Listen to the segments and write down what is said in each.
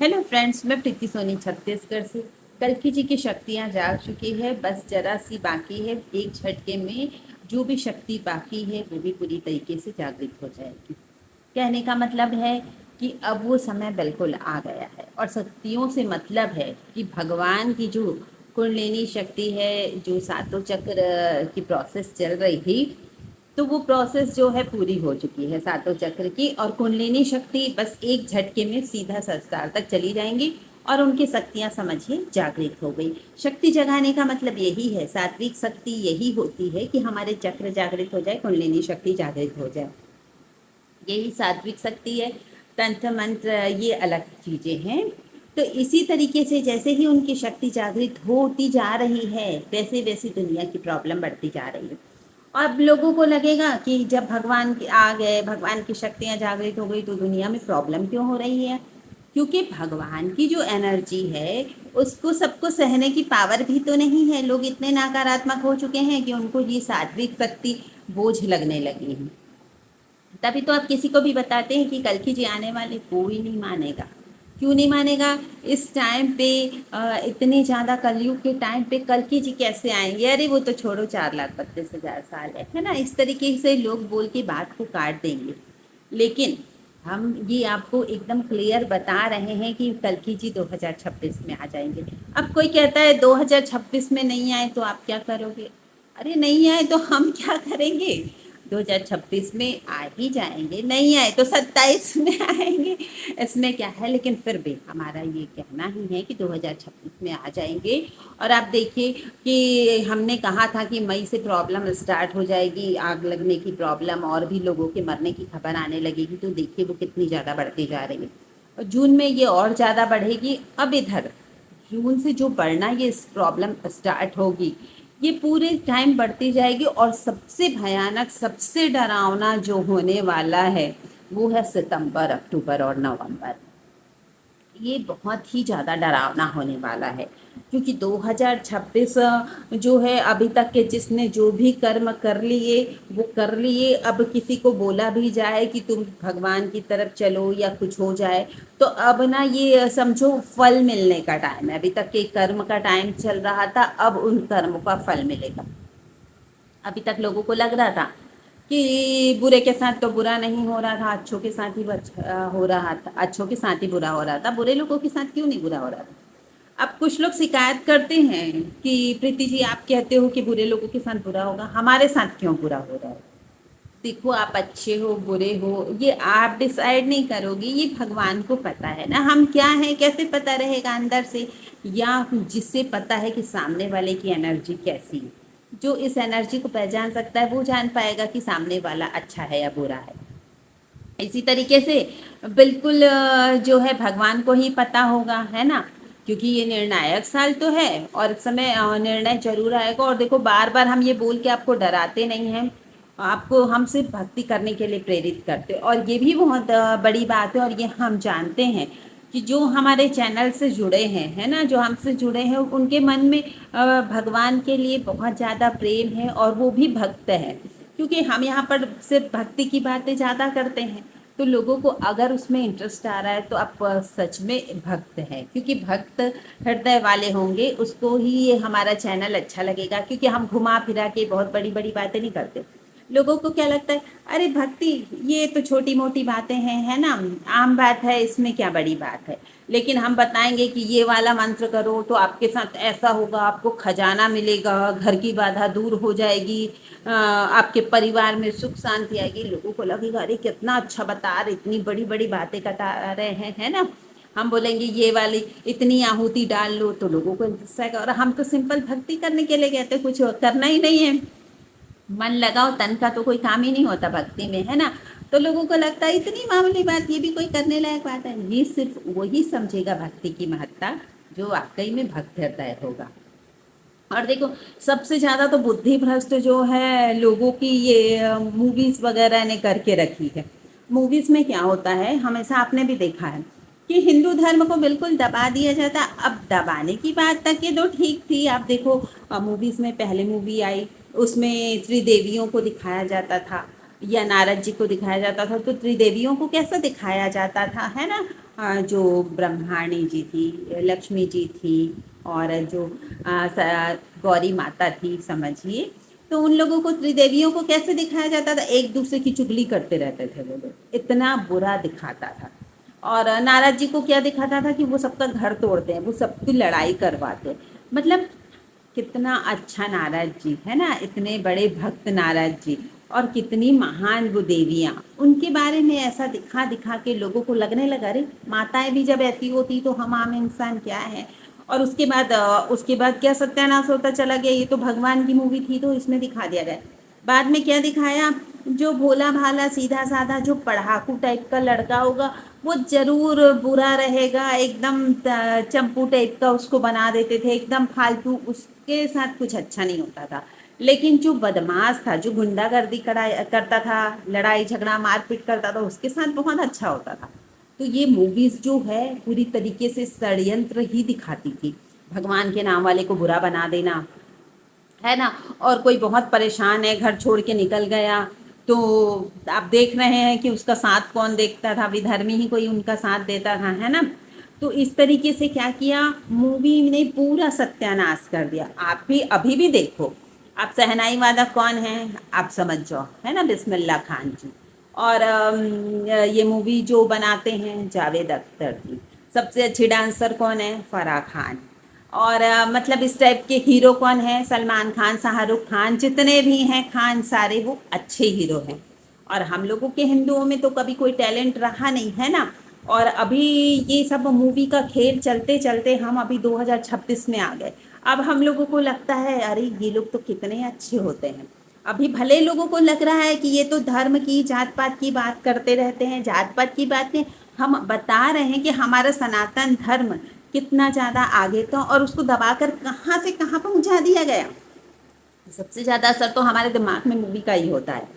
Hello friends, मैं प्रीति सोनी छत्तीसगढ़ से। कल्कि जी की शक्तियाँ जाग चुकी है, बस जरा सी बाकी है। एक झटके में जो भी शक्ति बाकी है वो भी पूरी तरीके से जागृत हो जाएगी। कहने का मतलब है कि अब वो समय बिल्कुल आ गया है और शक्तियों से मतलब है कि भगवान की जो कुंडलिनी शक्ति है, जो सातों चक्र की प्रोसेस चल रही थी, तो वो प्रोसेस जो है पूरी हो चुकी है सातों चक्र की। और कुंडलिनी शक्ति बस एक झटके में सीधा संस्कार तक चली जाएंगी और उनकी शक्तियाँ समझिए जागृत हो गई। शक्ति जगाने का मतलब यही है, सात्विक शक्ति यही होती है कि हमारे चक्र जागृत हो जाए, कुंडलिनी शक्ति जागृत हो जाए, यही सात्विक शक्ति है। तंत्र मंत्र ये अलग चीज़ें हैं। तो इसी तरीके से जैसे ही उनकी शक्ति जागृत होती जा रही है, वैसे वैसे दुनिया की प्रॉब्लम बढ़ती जा रही है। अब लोगों को लगेगा कि जब भगवान आ गए, भगवान की शक्तियाँ जागृत हो गई, तो दुनिया में प्रॉब्लम क्यों हो रही है? क्योंकि भगवान की जो एनर्जी है उसको सबको सहने की पावर भी तो नहीं है। लोग इतने नकारात्मक हो चुके हैं कि उनको ये सात्विक शक्ति बोझ लगने लगी है। तभी तो आप किसी को भी बताते हैं कि कल्कि जी आने वाले, कोई नहीं मानेगा। क्यों नहीं मानेगा? इस टाइम पे इतने ज़्यादा कलयुग के टाइम पे कल्कि जी कैसे आएंगे? अरे वो तो छोड़ो, 4,32,000 साल है ना। इस तरीके से लोग बोल के बात को काट देंगे। लेकिन हम ये आपको एकदम क्लियर बता रहे हैं कि कल्कि जी 2026 में आ जाएंगे। अब कोई कहता है 2026 में नहीं आए तो आप क्या करोगे? अरे नहीं आए तो हम क्या करेंगे? 2026 में आ ही जाएंगे, नहीं आए तो 27 में आएंगे। इसमें क्या है? लेकिन फिर भी हमारा ये कहना ही है कि 2026 में आ जाएंगे। और आप देखिए कि हमने कहा था कि मई से प्रॉब्लम स्टार्ट हो जाएगी, आग लगने की प्रॉब्लम और भी लोगों के मरने की खबर आने लगेगी। तो देखिए वो कितनी ज़्यादा बढ़ती जा रही है और जून में ये और ज़्यादा बढ़ेगी। अब इधर जून से जो बढ़ना ये प्रॉब्लम स्टार्ट होगी, ये पूरे टाइम बढ़ती जाएगी। और सबसे भयानक, सबसे डरावना जो होने वाला है वो है सितंबर, अक्टूबर और नवंबर। ये बहुत ही ज़्यादा डरावना होने वाला है। क्योंकि 2026 जो है, अभी तक के जिसने जो भी कर्म कर लिए वो कर लिए। अब किसी को बोला भी जाए कि तुम भगवान की तरफ चलो या कुछ हो जाए, तो अब ना ये समझो फल मिलने का टाइम है। अभी तक के कर्म का टाइम चल रहा था, अब उन कर्मों का फल मिलेगा। अभी तक लोगों को लग रहा था कि बुरे के साथ तो बुरा नहीं हो रहा था, अच्छों के साथ ही हो रहा था, अच्छों के साथ ही बुरा हो रहा था, बुरे लोगों के साथ क्यों नहीं बुरा हो रहा था। अब कुछ लोग शिकायत करते हैं कि प्रीति जी आप कहते हो कि बुरे लोगों के साथ बुरा होगा, हमारे साथ क्यों बुरा हो रहा है? देखो, आप अच्छे हो बुरे हो ये आप डिसाइड नहीं करोगे, ये भगवान को पता है ना हम क्या है। कैसे पता रहेगा अंदर से? या जिससे पता है कि सामने वाले की एनर्जी कैसी है, जो इस एनर्जी को पहचान सकता है वो जान पाएगा कि सामने वाला अच्छा है या बुरा है। इसी तरीके से बिल्कुल जो है भगवान को ही पता होगा, है ना। क्योंकि ये निर्णायक साल तो है और इस समय निर्णय जरूर आएगा। और देखो, बार बार हम ये बोल के आपको डराते नहीं हैं, आपको हम सिर्फ भक्ति करने के लिए प्रेरित करते। और ये भी बहुत बड़ी बात है। और ये हम जानते हैं कि जो हमारे चैनल से जुड़े हैं, है ना, जो हमसे जुड़े हैं, उनके मन में भगवान के लिए बहुत ज़्यादा प्रेम है और वो भी भक्त है। क्योंकि हम यहाँ पर सिर्फ भक्ति की बातें ज़्यादा करते हैं, तो लोगों को अगर उसमें इंटरेस्ट आ रहा है तो आप सच में भक्त हैं। क्योंकि भक्त हृदय वाले होंगे उसको ही ये हमारा चैनल अच्छा लगेगा। क्योंकि हम घुमा फिरा के बहुत बड़ी बड़ी बातें नहीं करते। लोगों को क्या लगता है, अरे भक्ति ये तो छोटी मोटी बातें हैं, है ना, आम बात है, इसमें क्या बड़ी बात है। लेकिन हम बताएंगे कि ये वाला मंत्र करो तो आपके साथ ऐसा होगा, आपको खजाना मिलेगा, घर की बाधा दूर हो जाएगी, आपके परिवार में सुख शांति आएगी। लोगों को लगेगा अरे कितना अच्छा बता रहे, इतनी बड़ी बड़ी बातें बता रहे हैं, है ना। हम बोलेंगे ये वाली इतनी आहुति डाल लो, तो लोगों को इंटरेस्ट आएगा। और हम तो सिंपल भक्ति करने के लिए कहते हैं, कुछ करना ही नहीं है। मन लगाओ, तन का तो कोई काम ही नहीं होता भक्ति में, है ना। तो लोगों को लगता है इतनी मामूली बात, ये भी कोई करने लायक बात है। ये सिर्फ वही समझेगा भक्ति की महत्ता जो वाकई में भक्त हृदय होगा। और देखो, सबसे ज़्यादा तो बुद्धि भ्रष्ट जो है लोगों की, ये मूवीज़ वगैरह ने करके रखी है। मूवीज़ में क्या होता है, हमेशा आपने भी देखा है कि हिंदू धर्म को बिल्कुल दबा दिया जाता। अब दबाने की बात तक ये तो ठीक थी। आप देखो, मूवीज़ में पहले मूवी आई, उसमें त्रिदेवियों को दिखाया जाता था या नारद जी को दिखाया जाता था। तो त्रिदेवियों को कैसा दिखाया जाता था, है ना। जो ब्रह्माणी जी थी, लक्ष्मी जी थी, और जो गौरी माता थी समझिए, तो उन लोगों को, त्रिदेवियों को कैसे दिखाया जाता था? एक दूसरे की चुगली करते रहते थे वो लोग, इतना बुरा दिखाता था। और नारद जी को क्या दिखाता था कि वो सबका घर तोड़ते हैं, वो सबकी लड़ाई करवाते हैं। मतलब कितना अच्छा नारद जी है ना, इतने बड़े भक्त नारद जी, और कितनी महान वो देवियाँ, उनके बारे में ऐसा दिखा दिखा के लोगों को लगने लगा, अरे माताएं भी जब ऐसी होती तो हम आम इंसान क्या है। और उसके बाद क्या सत्यानाश होता चला गया, ये तो भगवान की मूवी थी तो इसमें दिखा दिया गया। बाद में क्या दिखाया, जो भोला भाला सीधा साधा जो पढ़ाकू टाइप का लड़का होगा, वो जरूर बुरा रहेगा, एकदम चंपू टाइप का उसको बना देते थे, एकदम फालतू, उसके साथ कुछ अच्छा नहीं होता था। लेकिन जो बदमाश था, जो गुंडागर्दी करता था, लड़ाई झगड़ा मारपीट करता था, उसके साथ बहुत अच्छा होता था। तो ये मूवीज जो है पूरी तरीके से षड्यंत्र ही दिखाती थी, भगवान के नाम वाले को बुरा बना देना, है ना। और कोई बहुत परेशान है, घर छोड़ के निकल गया, तो आप देख रहे हैं कि उसका साथ कौन देखता था, विधर्मी ही कोई उनका साथ देता था, है ना। तो इस तरीके से क्या किया, मूवी ने पूरा सत्यानाश कर दिया। आप भी अभी भी देखो, आप शहनाई वादक कौन है आप समझ जाओ, है ना, बिस्मिल्लाह खान जी। और ये मूवी जो बनाते हैं जावेद अख्तर जी। सबसे अच्छी डांसर कौन है, फराह खान। और मतलब इस टाइप के हीरो कौन है, सलमान खान, शाहरुख खान, जितने भी हैं खान, सारे वो अच्छे हीरो हैं। और हम लोगों के हिंदुओं में तो कभी कोई टैलेंट रहा नहीं, है ना। और अभी ये सब मूवी का खेल चलते चलते हम अभी 2026 में आ गए। अब हम लोगों को लगता है अरे ये लोग तो कितने अच्छे होते हैं। अभी भले लोगों को लग रहा है कि ये तो धर्म की, जात पात की बात करते रहते हैं, जात पात की बात नहीं, हम बता रहे हैं कि हमारा सनातन धर्म कितना ज़्यादा आगे था और उसको दबाकर कहाँ से कहाँ पहुँचा दिया गया। सबसे ज़्यादा असर तो हमारे दिमाग में मूवी का ही होता है।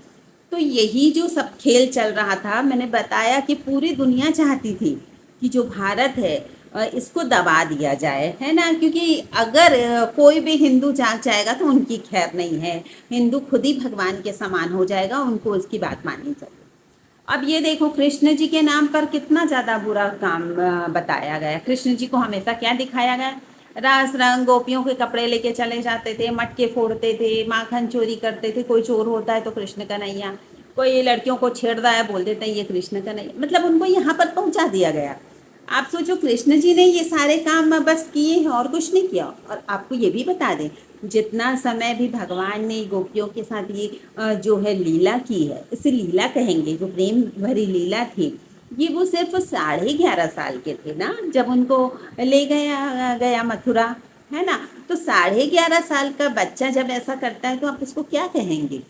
तो यही जो सब खेल चल रहा था, मैंने बताया कि पूरी दुनिया चाहती थी कि जो भारत है इसको दबा दिया जाए, है ना। क्योंकि अगर कोई भी हिंदू जाग जाएगा तो उनकी खैर नहीं है, हिंदू खुद ही भगवान के समान हो जाएगा, उनको उसकी बात माननी चाहिए। अब ये देखो कृष्ण जी के नाम पर कितना ज़्यादा बुरा काम बताया गया। कृष्ण जी को हमेशा क्या दिखाया गया, रास रंग गोपियों के कपड़े लेके चले जाते थे, मटके फोड़ते थे, माखन चोरी करते थे, कोई चोर होता है तो कृष्ण कन्हैया, कोई लड़कियों को छेड़ रहा है बोल देते हैं ये कृष्ण कन्हैया, मतलब उनको यहाँ पर पहुँचा दिया गया। आप सोचो कृष्ण जी ने ये सारे काम बस किए हैं और कुछ नहीं किया। और आपको ये भी बता दें, जितना समय भी भगवान ने गोपियों के साथ ये जो है लीला की है, इसे लीला कहेंगे, जो प्रेम भरी लीला थी, ये वो सिर्फ 11.5 साल के थे ना जब उनको ले गया गया मथुरा, है ना। तो 11.5 साल का बच्चा जब ऐसा करता है तो आप इसको क्या कहेंगे।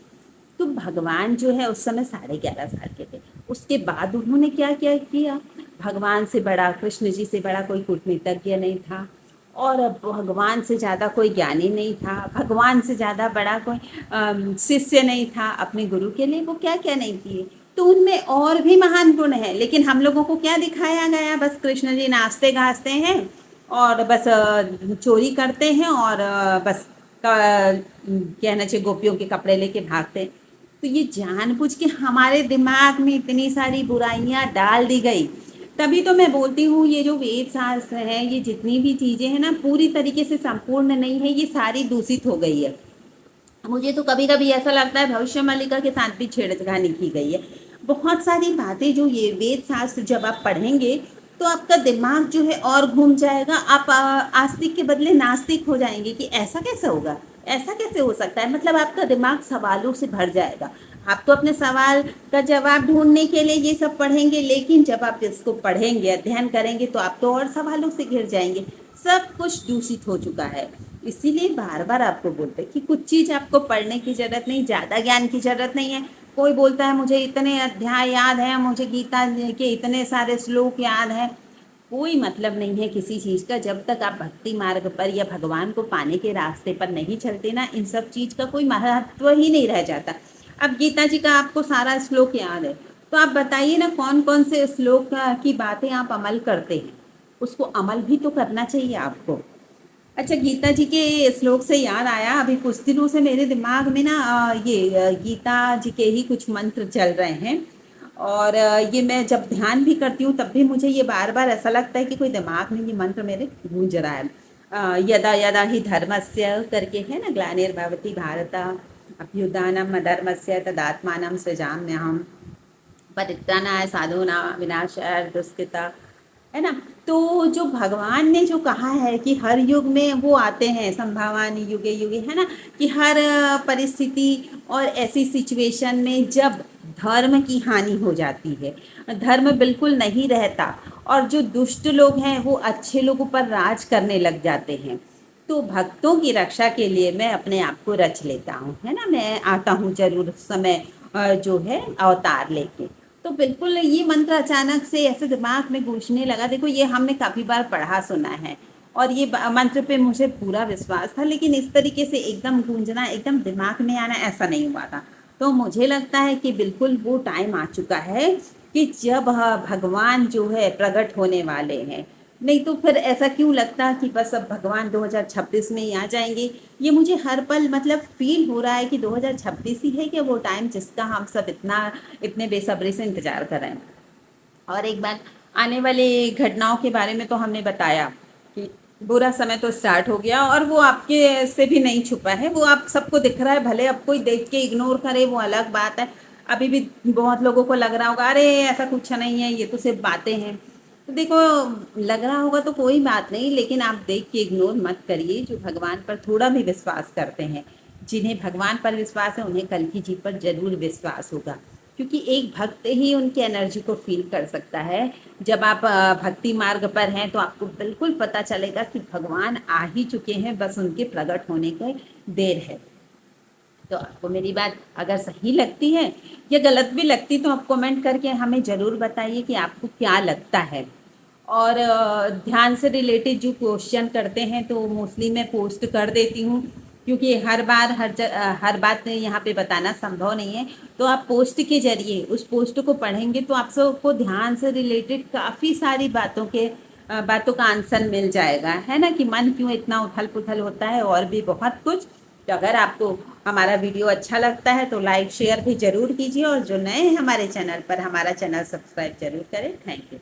तो भगवान जो है उस समय 11.5 साल के थे। उसके बाद उन्होंने क्या क्या किया, भगवान से बड़ा, कृष्ण जी से बड़ा कोई कूटनीतिज्ञ नहीं था, और भगवान से ज़्यादा कोई ज्ञानी नहीं था, भगवान से ज़्यादा बड़ा कोई शिष्य नहीं था अपने गुरु के लिए, वो क्या क्या नहीं किए। तो उनमें और भी महान गुण है, लेकिन हम लोगों को क्या दिखाया गया, बस कृष्ण जी नाचते गाजते हैं और बस चोरी करते हैं और बस कहना चाहिए गोपियों के कपड़े लेके भागते हैं। तो ये जानबूझ के हमारे दिमाग में इतनी सारी बुराइयां डाल दी गई। तभी तो मैं बोलती हूँ ये जो वेद शास्त्र है, ये जितनी भी चीज़ें हैं ना, पूरी तरीके से संपूर्ण नहीं है, ये सारी दूषित हो गई है। मुझे तो कभी कभी ऐसा लगता है भविष्य मालिका के साथ भी छेड़खानी की गई है। बहुत सारी बातें जो ये वेद शास्त्र जब आप पढ़ेंगे तो आपका दिमाग जो है और घूम जाएगा, आप आस्तिक के बदले नास्तिक हो जाएंगे कि ऐसा कैसे होगा, ऐसा कैसे हो सकता है। मतलब आपका दिमाग सवालों से भर जाएगा। आप तो अपने सवाल का जवाब ढूंढने के लिए ये सब पढ़ेंगे, लेकिन जब आप इसको पढ़ेंगे, अध्ययन करेंगे, तो आप तो और सवालों से घिर जाएंगे। सब कुछ दूषित हो चुका है। इसीलिए बार बार आपको बोलते हैं कि कुछ चीज़ आपको पढ़ने की ज़रूरत नहीं, ज़्यादा ज्ञान की ज़रूरत नहीं है। कोई बोलता है मुझे इतने अध्याय याद हैं, मुझे गीता के इतने सारे श्लोक याद हैं, कोई मतलब नहीं है किसी चीज़ का। जब तक आप भक्ति मार्ग पर या भगवान को पाने के रास्ते पर नहीं चलते ना, इन सब चीज़ का कोई महत्व ही नहीं रह जाता। अब गीता जी का आपको सारा श्लोक याद है, तो आप बताइए ना कौन कौन से श्लोक की बातें आप अमल करते हैं। उसको अमल भी तो करना चाहिए आपको। अच्छा, गीता जी के श्लोक से याद आया, अभी कुछ दिनों से मेरे दिमाग में ना ये गीता जी के ही कुछ मंत्र चल रहे हैं। और ये मैं जब ध्यान भी करती हूँ तब भी मुझे ये बार बार ऐसा लगता है कि कोई दिमाग में ये मंत्र मेरे गूंज रहा है। यदा यदा ही धर्मस्य करके है ना, ग्लानिर्भवति भारत अभ्युत्थानम् अधर्मस्य तदात्मानं सृजाम्यहम् परित्राणाय साधूनां विनाशाय दुष्कृता, है ना। तो जो भगवान ने जो कहा है कि हर युग में वो आते हैं, संभावानी युगे युगे, है ना, कि हर परिस्थिति और ऐसी सिचुएशन में जब धर्म की हानि हो जाती है, धर्म बिल्कुल नहीं रहता और जो दुष्ट लोग हैं वो अच्छे लोगों पर राज करने लग जाते हैं, तो भक्तों की रक्षा के लिए मैं अपने आप को रच लेता हूँ, है ना, मैं आता हूँ जरूर उस समय जो है अवतार लेके। तो बिल्कुल ये मंत्र अचानक से ऐसे दिमाग में गूंजने लगा। देखो ये हमने काफ़ी बार पढ़ा सुना है और ये मंत्र पे मुझे पूरा विश्वास था, लेकिन इस तरीके से एकदम गूंजना, एकदम दिमाग में आना, ऐसा नहीं हुआ था। तो मुझे लगता है कि बिल्कुल वो टाइम आ चुका है कि जब भगवान जो है प्रकट होने वाले हैं। नहीं तो फिर ऐसा क्यों लगता कि बस अब भगवान 2026 में ही आ जाएंगे। ये मुझे हर पल मतलब फील हो रहा है कि 2026 ही है कि वो टाइम जिसका हम सब इतने बेसब्री से इंतजार कर रहे हैं। और एक बात, आने वाली घटनाओं के बारे में तो हमने बताया कि बुरा समय तो स्टार्ट हो गया और वो आपके से भी नहीं छुपा है, वो आप सबको दिख रहा है। भले अब कोई देख के इग्नोर करे वो अलग बात है। अभी भी बहुत लोगों को लग रहा होगा अरे ऐसा कुछ नहीं है, ये तो सिर्फ बातें हैं। तो देखो, लग रहा होगा तो कोई बात नहीं, लेकिन आप देख के इग्नोर मत करिए। जो भगवान पर थोड़ा भी विश्वास करते हैं, जिन्हें भगवान पर विश्वास है, उन्हें कल की जीत पर जरूर विश्वास होगा, क्योंकि एक भक्त ही उनकी एनर्जी को फील कर सकता है। जब आप भक्ति मार्ग पर हैं तो आपको बिल्कुल पता चलेगा कि भगवान आ ही चुके हैं, बस उनके प्रकट होने की देर है। तो आपको मेरी बात अगर सही लगती है या गलत भी लगती तो आप कमेंट करके हमें ज़रूर बताइए कि आपको क्या लगता है। और ध्यान से रिलेटेड जो क्वेश्चन करते हैं तो मोस्टली मैं पोस्ट कर देती हूँ, क्योंकि हर बार हर बात यहाँ पे बताना संभव नहीं है। तो आप पोस्ट के जरिए उस पोस्ट को पढ़ेंगे तो आप सबको ध्यान से रिलेटेड काफ़ी सारी बातों का आंसर मिल जाएगा, है ना, कि मन क्यों इतना उथल पुथल होता है और भी बहुत कुछ। तो अगर आपको हमारा वीडियो अच्छा लगता है तो लाइक शेयर भी ज़रूर कीजिए, और जो नए हैं हमारे चैनल पर, हमारा चैनल सब्सक्राइब जरूर करें। Thank you.